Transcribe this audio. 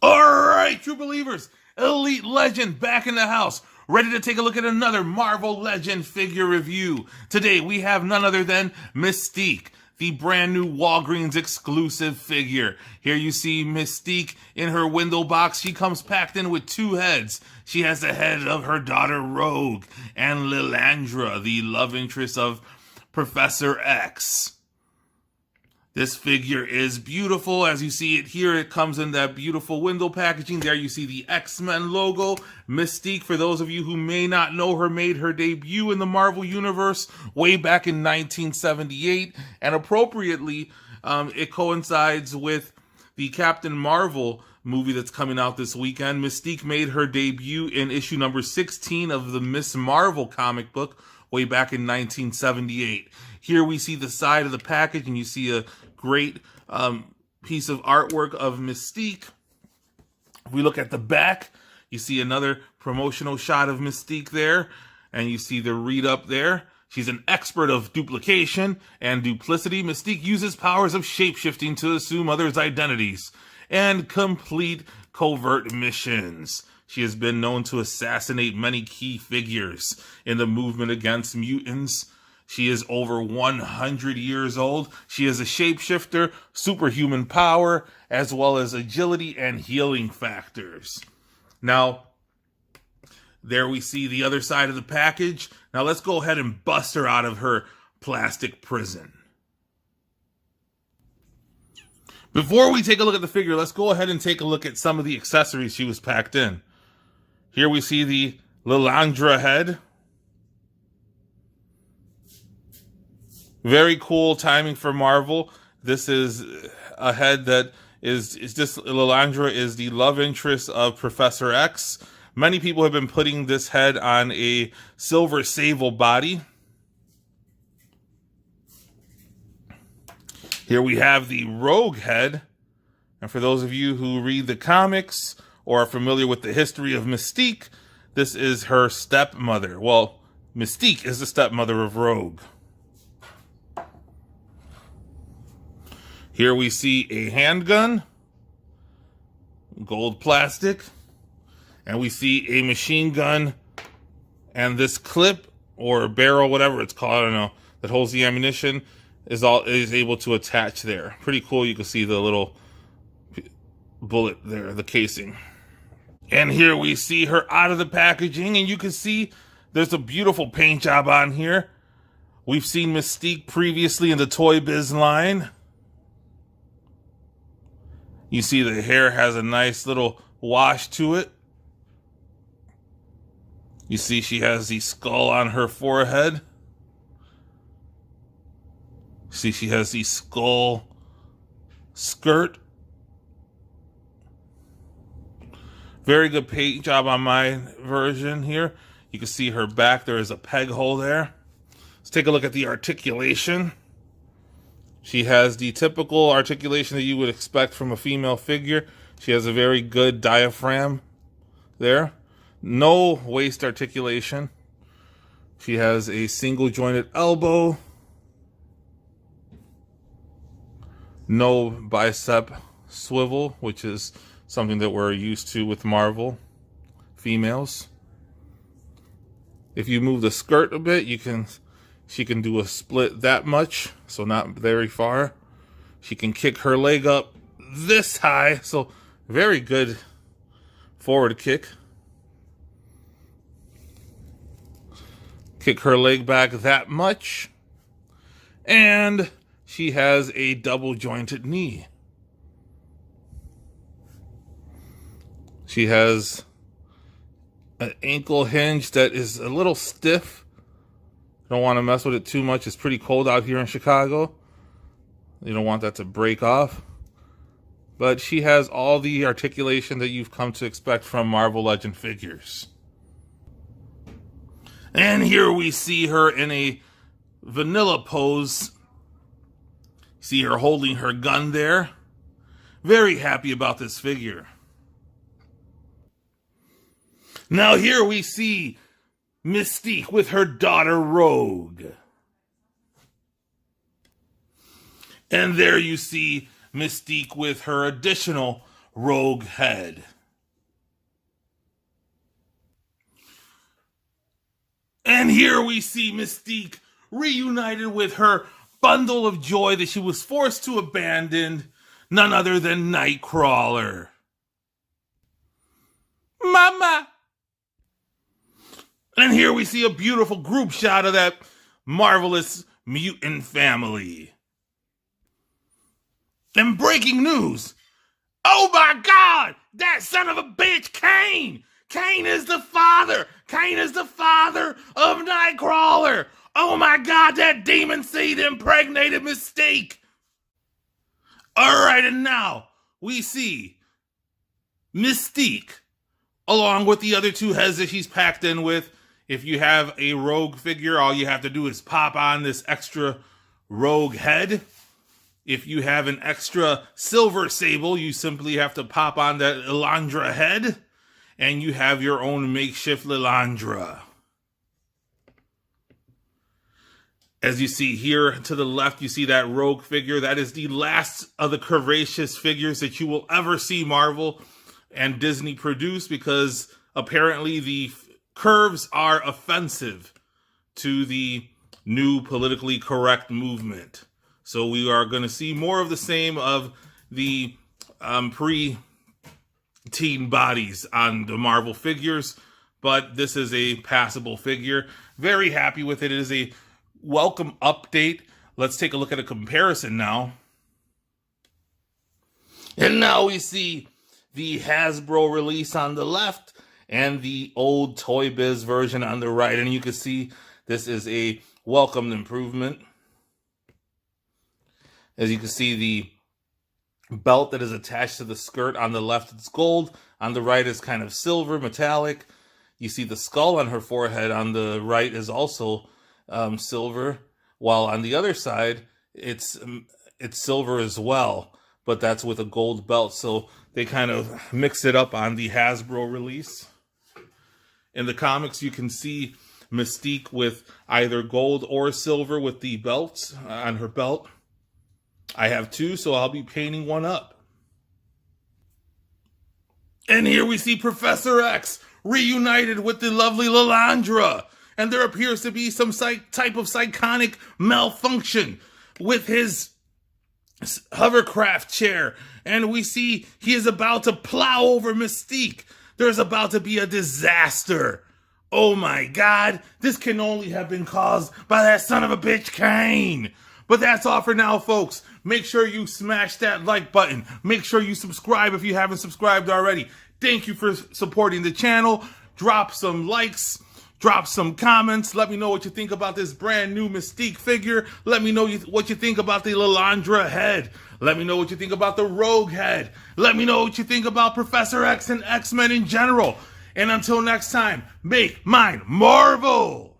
Alright, true believers, Elite Legend back in the house, ready to take a look at another Marvel Legend figure review. Today we have none other than Mystique, the brand new Walgreens exclusive figure. Here you see Mystique in her window box. She comes packed in with two heads. She has the head of her daughter Rogue and Lilandra, the love interest of Professor X. This figure is beautiful. As you see it here, it comes in that beautiful window packaging. There you see the X-Men logo. Mystique, for those of you who may not know her, made her debut in the Marvel Universe way back in 1978. And appropriately, it coincides with the Captain Marvel movie that's coming out this weekend. Mystique made her debut in issue number 16 of the Miss Marvel comic book way back in 1978. Here we see the side of the package, and you see a great piece of artwork of Mystique. If we look at the back, you see another promotional shot of Mystique there, and you see the read up there. She's an expert of duplication and duplicity. Mystique uses powers of shapeshifting to assume others' identities and complete covert missions. She has been known to assassinate many key figures in the movement against mutants. She is over 100 years old. She is a shapeshifter, superhuman power, as well as agility and healing factors. Now, there we see the other side of the package. Now let's go ahead and bust her out of her plastic prison. Before we take a look at the figure, let's go ahead and take a look at some of the accessories she was packed in. Here we see the Lilandra head. Very cool timing for Marvel. This is a head that is just, Lilandra is the love interest of Professor X. Many people have been putting this head on a Silver Sable body. Here we have the Rogue head. And for those of you who read the comics or are familiar with the history of Mystique, this is her stepmother. Well, Mystique is the stepmother of Rogue. Here we see a handgun, gold plastic, and we see a machine gun, and this clip or barrel, whatever it's called, I don't know, that holds the ammunition is able to attach there. Pretty cool. You can see the little bullet there, the casing. And here we see her out of the packaging, and you can see there's a beautiful paint job on here. We've seen Mystique previously in the Toy Biz line. You see the hair has a nice little wash to it. You see she has the skull on her forehead. See she has the skull skirt. Very good paint job on my version here. You can see her back. There is a peg hole there. Let's take a look at the articulation. She has the typical articulation that you would expect from a female figure. She has a very good diaphragm there. No waist articulation. She has a single jointed elbow. No bicep swivel, which is something that we're used to with Marvel females. If you move the skirt a bit, she can do a split that much, so not very far. She can kick her leg up this high, so very good forward kick. Kick her leg back that much. And she has a double jointed knee. She has an ankle hinge that is a little stiff. Don't want to mess with it too much. It's pretty cold out here in Chicago. You don't want that to break off. But she has all the articulation that you've come to expect from Marvel Legend figures. And here we see her in a vanilla pose. See her holding her gun there. Very happy about this figure. Now here we see Mystique with her daughter Rogue. And there you see Mystique with her additional Rogue head. And here we see Mystique reunited with her bundle of joy that she was forced to abandon, none other than Nightcrawler. Mama! And here we see a beautiful group shot of that marvelous mutant family. And breaking news. Oh my God! That son of a bitch, Kane! Kane is the father! Kane is the father of Nightcrawler! Oh my God, that demon seed impregnated Mystique! Alright, and now we see Mystique, along with the other two heads that she's packed in with. If you have a Rogue figure, all you have to do is pop on this extra Rogue head. If you have an extra Silver Sable, you simply have to pop on that Lilandra head, and you have your own makeshift Lilandra. As you see here to the left, you see that Rogue figure. That is the last of the curvaceous figures that you will ever see Marvel and Disney produce, because apparently the curves are offensive to the new politically correct movement. So we are going to see more of the same of the pre-teen bodies on the Marvel figures, but this is a passable figure. Very happy with it. It is a welcome update. Let's take a look at a comparison now. And now we see the Hasbro release on the left and the old Toy Biz version on the right. And you can see this is a welcomed improvement. As you can see, the belt that is attached to the skirt on the left is gold. On the right is kind of silver, metallic. You see the skull on her forehead on the right is also silver, while on the other side, it's silver as well, but that's with a gold belt. So they kind of mix it up on the Hasbro release. In the comics, you can see Mystique with either gold or silver with the belts on her belt. I have two, so I'll be painting one up. And here we see Professor X reunited with the lovely Lilandra. And there appears to be some type of psychonic malfunction with his hovercraft chair. And we see he is about to plow over Mystique. There's about to be a disaster. Oh my God, this can only have been caused by that son of a bitch Kane. But that's all for now, folks. Make sure you smash that like button. Make sure you subscribe if you haven't subscribed already. Thank you for supporting the channel. Drop some likes. Drop some comments. Let me know what you think about this brand new Mystique figure. Let me know what you think about the Lilandra head. Let me know what you think about the Rogue head. Let me know what you think about Professor X and X-Men in general. And until next time, make mine Marvel!